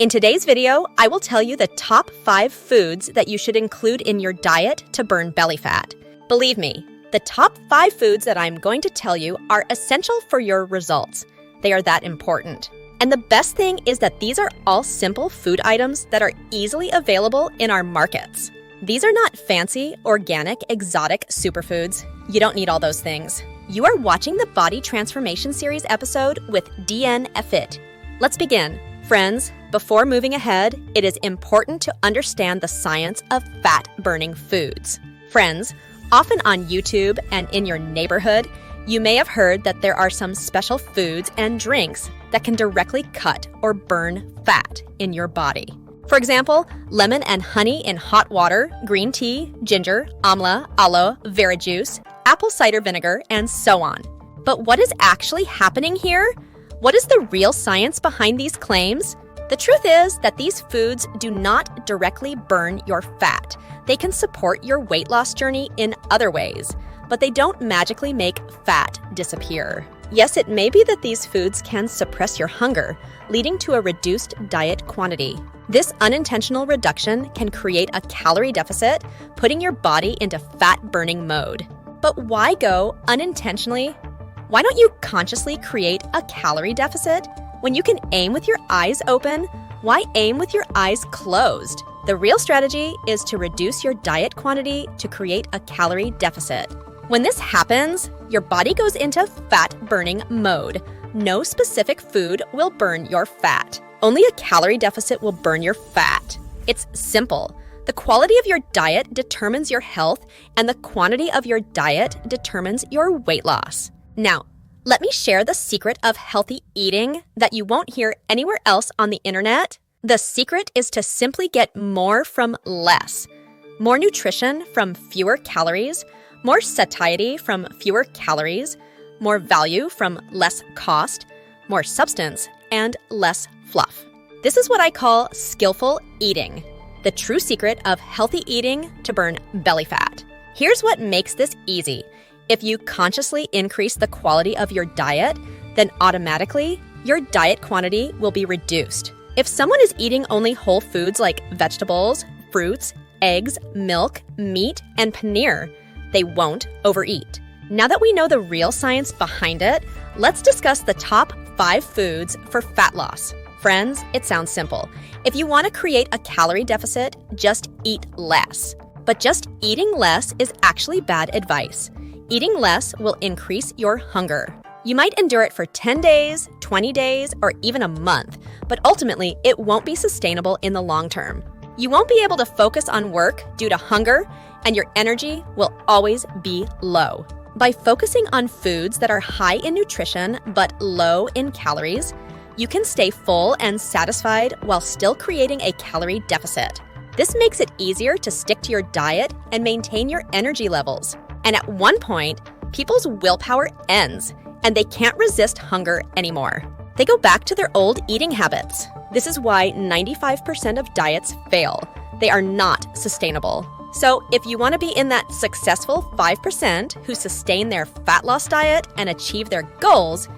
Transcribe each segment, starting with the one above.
In today's video, I will tell you the top 5 foods that you should include in your diet to burn belly fat. Believe me, the top 5 foods that I'm going to tell you are essential for your results. They are that important. And the best thing is that these are all simple food items that are easily available in our markets. These are not fancy, organic, exotic superfoods. You don't need all those things. You are watching the Body Transformation Series episode with DN Fit. Let's begin. Friends, before moving ahead, it is important to understand the science of fat-burning foods. Friends, often on YouTube and in your neighborhood, you may have heard that there are some special foods and drinks that can directly cut or burn fat in your body. For example, lemon and honey in hot water, green tea, ginger, amla, aloe, vera juice, apple cider vinegar, and so on. But what is actually happening here? What is the real science behind these claims? The truth is that these foods do not directly burn your fat. They can support your weight loss journey in other ways, but they don't magically make fat disappear. Yes, it may be that these foods can suppress your hunger, leading to a reduced diet quantity. This unintentional reduction can create a calorie deficit, putting your body into fat-burning mode. But why go unintentionally? Why don't you consciously create a calorie deficit? When you can aim with your eyes open, why aim with your eyes closed? The real strategy is to reduce your diet quantity to create a calorie deficit. When this happens, your body goes into fat-burning mode. No specific food will burn your fat. Only a calorie deficit will burn your fat. It's simple. The quality of your diet determines your health, and the quantity of your diet determines your weight loss. Now, let me share the secret of healthy eating that you won't hear anywhere else on the internet. The secret is to simply get more from less. More nutrition from fewer calories, more satiety from fewer calories, more value from less cost, more substance, and less fluff. This is what I call skillful eating, the true secret of healthy eating to burn belly fat. Here's what makes this easy. If you consciously increase the quality of your diet, then automatically your diet quantity will be reduced. If someone is eating only whole foods like vegetables, fruits, eggs, milk, meat, and paneer, they won't overeat. Now that we know the real science behind it, let's discuss the top 5 foods for fat loss. Friends, it sounds simple. If you want to create a calorie deficit, just eat less. But just eating less is actually bad advice. Eating less will increase your hunger. You might endure it for 10 days, 20 days, or even a month, but ultimately it won't be sustainable in the long term. You won't be able to focus on work due to hunger, and your energy will always be low. By focusing on foods that are high in nutrition but low in calories, you can stay full and satisfied while still creating a calorie deficit. This makes it easier to stick to your diet and maintain your energy levels. And at one point, people's willpower ends, and they can't resist hunger anymore. They go back to their old eating habits. This is why 95% of diets fail. They are not sustainable. So if you want to be in that successful 5% who sustain their fat loss diet and achieve their goals,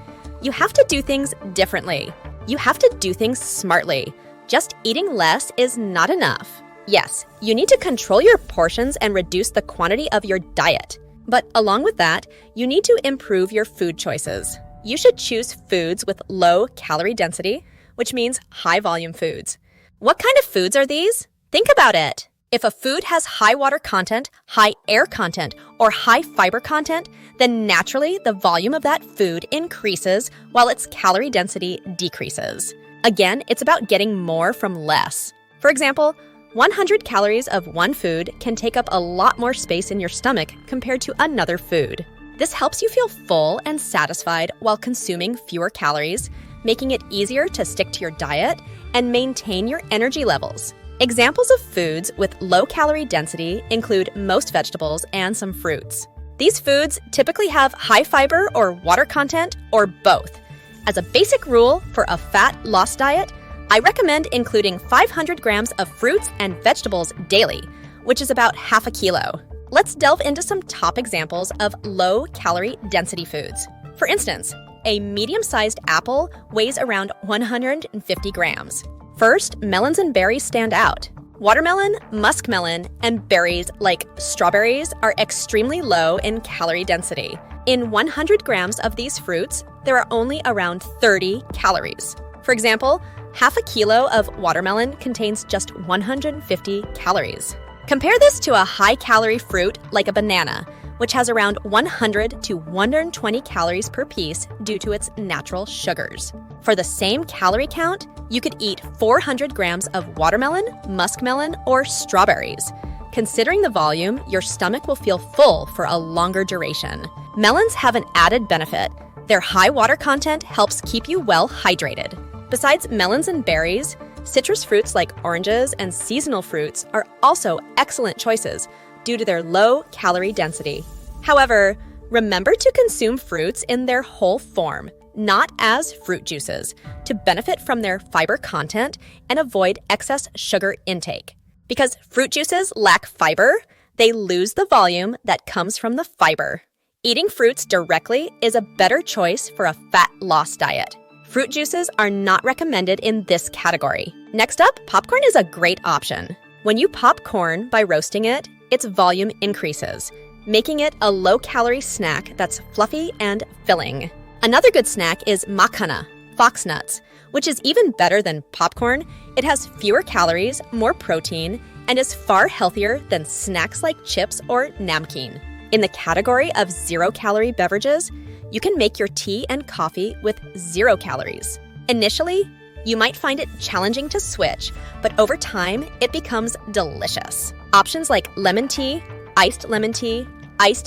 you have to do things differently. You have to do things smartly. Just eating less is not enough. Yes, you need to control your portions and reduce the quantity of your diet. But along with that, you need to improve your food choices. You should choose foods with low calorie density, which means high volume foods. What kind of foods are these? Think about it. If a food has high water content, high air content, or high fiber content, then naturally the volume of that food increases while its calorie density decreases. Again, it's about getting more from less. For example, 100 calories of one food can take up a lot more space in your stomach compared to another food. This helps you feel full and satisfied while consuming fewer calories, making it easier to stick to your diet and maintain your energy levels. Examples of foods with low calorie density include most vegetables and some fruits. These foods typically have high fiber or water content or both. As a basic rule for a fat loss diet, I recommend including 500 grams of fruits and vegetables daily, which is about half a kilo. Let's delve into some top examples of low calorie density foods. For instance, a medium-sized apple weighs around 150 grams. First, melons and berries stand out. Watermelon, muskmelon, and berries like strawberries are extremely low in calorie density. In 100 grams of these fruits, there are only around 30 calories. For example, half a kilo of watermelon contains just 150 calories. Compare this to a high-calorie fruit like a banana, which has around 100 to 120 calories per piece due to its natural sugars. For the same calorie count, you could eat 400 grams of watermelon, muskmelon, or strawberries. Considering the volume, your stomach will feel full for a longer duration. Melons have an added benefit. Their high water content helps keep you well hydrated. Besides melons and berries, citrus fruits like oranges and seasonal fruits are also excellent choices due to their low calorie density. However, remember to consume fruits in their whole form, not as fruit juices, to benefit from their fiber content and avoid excess sugar intake. Because fruit juices lack fiber, they lose the volume that comes from the fiber. Eating fruits directly is a better choice for a fat loss diet. Fruit juices are not recommended in this category. Next up, popcorn is a great option. When you pop corn by roasting it, its volume increases, making it a low-calorie snack that's fluffy and filling. Another good snack is makhana, fox nuts, which is even better than popcorn. It has fewer calories, more protein, and is far healthier than snacks like chips or namkeen. In the category of zero-calorie beverages, you can make your tea and coffee with 0 calories. Initially, you might find it challenging to switch, but over time, it becomes delicious. Options like lemon tea, iced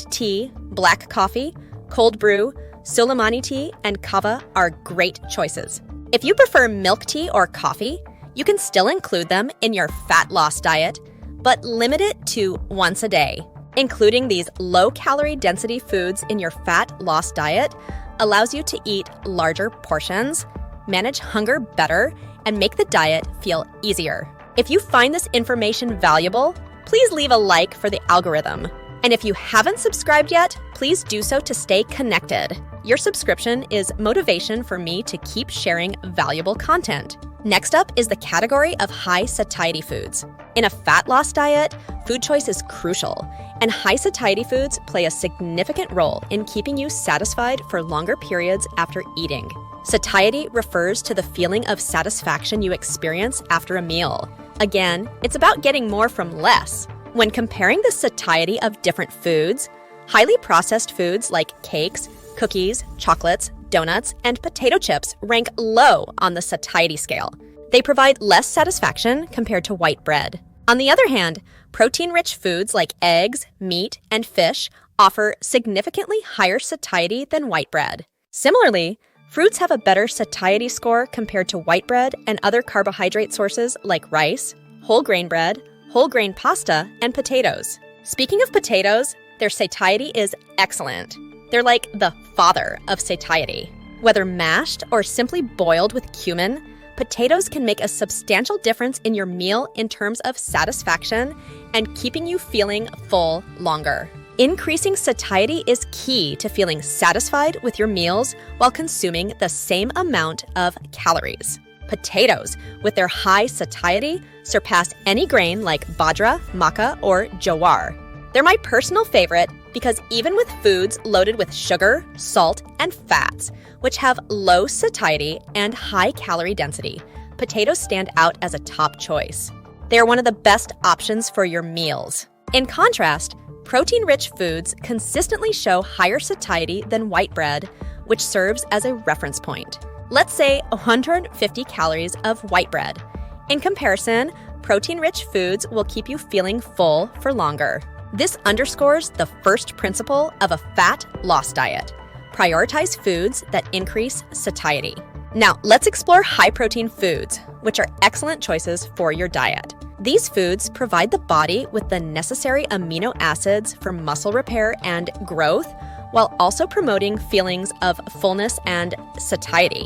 tea, black coffee, cold brew, Suleimani tea, and kava are great choices. If you prefer milk tea or coffee, you can still include them in your fat loss diet, but limit it to once a day. Including these low-calorie density foods in your fat loss diet allows you to eat larger portions, manage hunger better, and make the diet feel easier. If you find this information valuable, please leave a like for the algorithm. And if you haven't subscribed yet, please do so to stay connected. Your subscription is motivation for me to keep sharing valuable content. Next up is the category of high satiety foods. In a fat loss diet, food choice is crucial, and high satiety foods play a significant role in keeping you satisfied for longer periods after eating. Satiety refers to the feeling of satisfaction you experience after a meal. Again, it's about getting more from less. When comparing the satiety of different foods, highly processed foods like cakes, cookies, chocolates, donuts, and potato chips rank low on the satiety scale. They provide less satisfaction compared to white bread. On the other hand, protein-rich foods like eggs, meat, and fish offer significantly higher satiety than white bread. Similarly, fruits have a better satiety score compared to white bread and other carbohydrate sources like rice, whole grain bread, whole grain pasta, and potatoes. Speaking of potatoes, their satiety is excellent. They're like the father of satiety. Whether mashed or simply boiled with cumin, potatoes can make a substantial difference in your meal in terms of satisfaction and keeping you feeling full longer. Increasing satiety is key to feeling satisfied with your meals while consuming the same amount of calories. Potatoes, with their high satiety, surpass any grain like bajra, maca, or jowar. They're my personal favorite because even with foods loaded with sugar, salt, and fats, which have low satiety and high calorie density, potatoes stand out as a top choice. They are one of the best options for your meals. In contrast, protein-rich foods consistently show higher satiety than white bread, which serves as a reference point. Let's say 150 calories of white bread. In comparison, protein-rich foods will keep you feeling full for longer. This underscores the first principle of a fat loss diet. Prioritize foods that increase satiety. Now, let's explore high-protein foods, which are excellent choices for your diet. These foods provide the body with the necessary amino acids for muscle repair and growth, while also promoting feelings of fullness and satiety,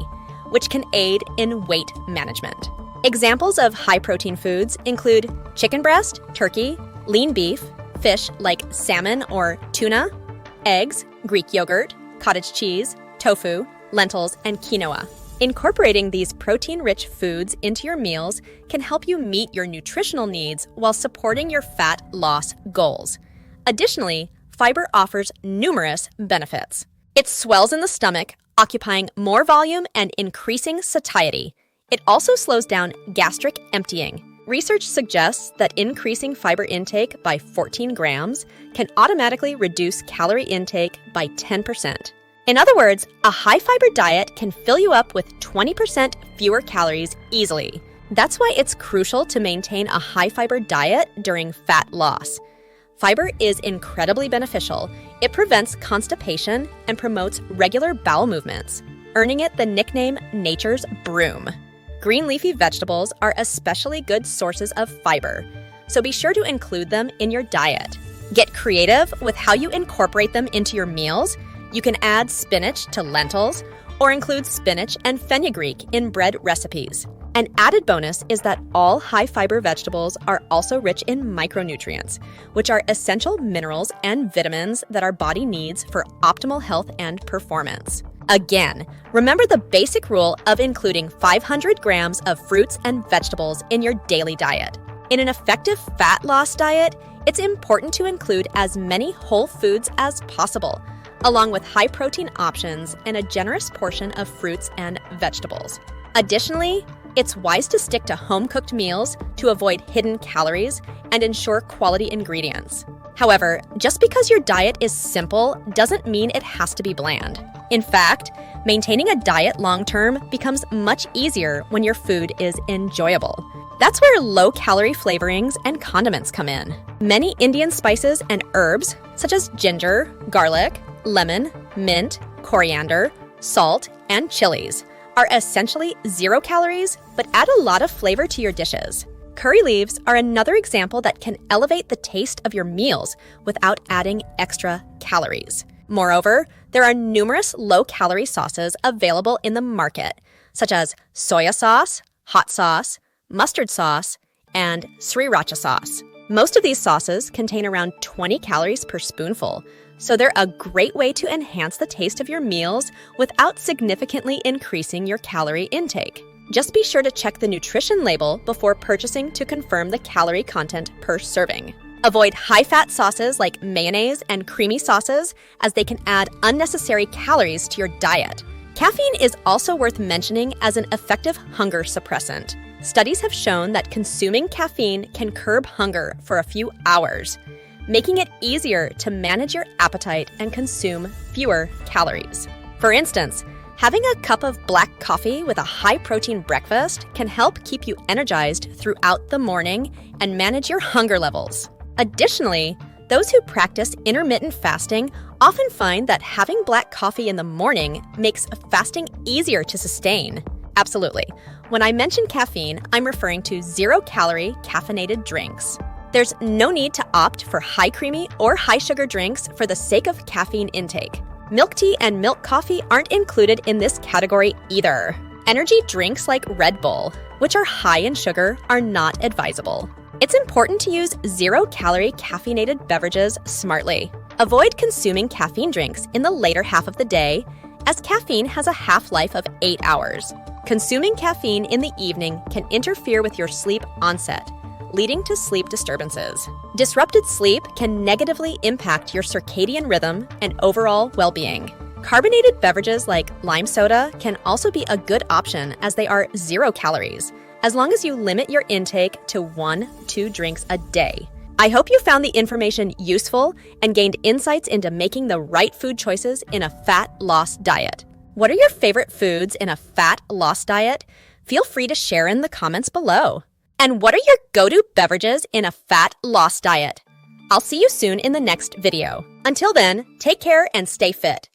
which can aid in weight management. Examples of high-protein foods include chicken breast, turkey, lean beef, fish like salmon or tuna, eggs, Greek yogurt, cottage cheese, tofu, lentils, and quinoa. Incorporating these protein-rich foods into your meals can help you meet your nutritional needs while supporting your fat loss goals. Additionally, fiber offers numerous benefits. It swells in the stomach, occupying more volume and increasing satiety. It also slows down gastric emptying. Research suggests that increasing fiber intake by 14 grams can automatically reduce calorie intake by 10%. In other words, a high-fiber diet can fill you up with 20% fewer calories easily. That's why it's crucial to maintain a high-fiber diet during fat loss. Fiber is incredibly beneficial. It prevents constipation and promotes regular bowel movements, earning it the nickname Nature's Broom. Green leafy vegetables are especially good sources of fiber, so be sure to include them in your diet. Get creative with how you incorporate them into your meals. You can add spinach to lentils or include spinach and fenugreek in bread recipes. An added bonus is that all high-fiber vegetables are also rich in micronutrients, which are essential minerals and vitamins that our body needs for optimal health and performance. Again, remember the basic rule of including 500 grams of fruits and vegetables in your daily diet. In an effective fat loss diet, it's important to include as many whole foods as possible, along with high-protein options and a generous portion of fruits and vegetables. Additionally, it's wise to stick to home-cooked meals to avoid hidden calories and ensure quality ingredients. However, just because your diet is simple doesn't mean it has to be bland. In fact, maintaining a diet long-term becomes much easier when your food is enjoyable. That's where low-calorie flavorings and condiments come in. Many Indian spices and herbs, such as ginger, garlic, lemon, mint, coriander, salt, and chilies, are essentially 0 calories, but add a lot of flavor to your dishes. Curry leaves are another example that can elevate the taste of your meals without adding extra calories. Moreover, there are numerous low-calorie sauces available in the market, such as soya sauce, hot sauce, mustard sauce, and sriracha sauce. Most of these sauces contain around 20 calories per spoonful, so they're a great way to enhance the taste of your meals without significantly increasing your calorie intake. Just be sure to check the nutrition label before purchasing to confirm the calorie content per serving. Avoid high-fat sauces like mayonnaise and creamy sauces, as they can add unnecessary calories to your diet. Caffeine is also worth mentioning as an effective hunger suppressant. Studies have shown that consuming caffeine can curb hunger for a few hours, making it easier to manage your appetite and consume fewer calories. For instance, having a cup of black coffee with a high-protein breakfast can help keep you energized throughout the morning and manage your hunger levels. Additionally, those who practice intermittent fasting often find that having black coffee in the morning makes fasting easier to sustain. Absolutely. When I mention caffeine, I'm referring to 0-calorie caffeinated drinks. There's no need to opt for high creamy or high sugar drinks for the sake of caffeine intake. Milk tea and milk coffee aren't included in this category either. Energy drinks like Red Bull, which are high in sugar, are not advisable. It's important to use 0-calorie caffeinated beverages smartly. Avoid consuming caffeine drinks in the later half of the day, as caffeine has a half-life of 8 hours. Consuming caffeine in the evening can interfere with your sleep onset, leading to sleep disturbances. Disrupted sleep can negatively impact your circadian rhythm and overall well-being. Carbonated beverages like lime soda can also be a good option, as they are 0 calories, as long as you limit your intake to 1-2 drinks a day. I hope you found the information useful and gained insights into making the right food choices in a fat loss diet. What are your favorite foods in a fat loss diet? Feel free to share in the comments below. And what are your go-to beverages in a fat loss diet? I'll see you soon in the next video. Until then, take care and stay fit.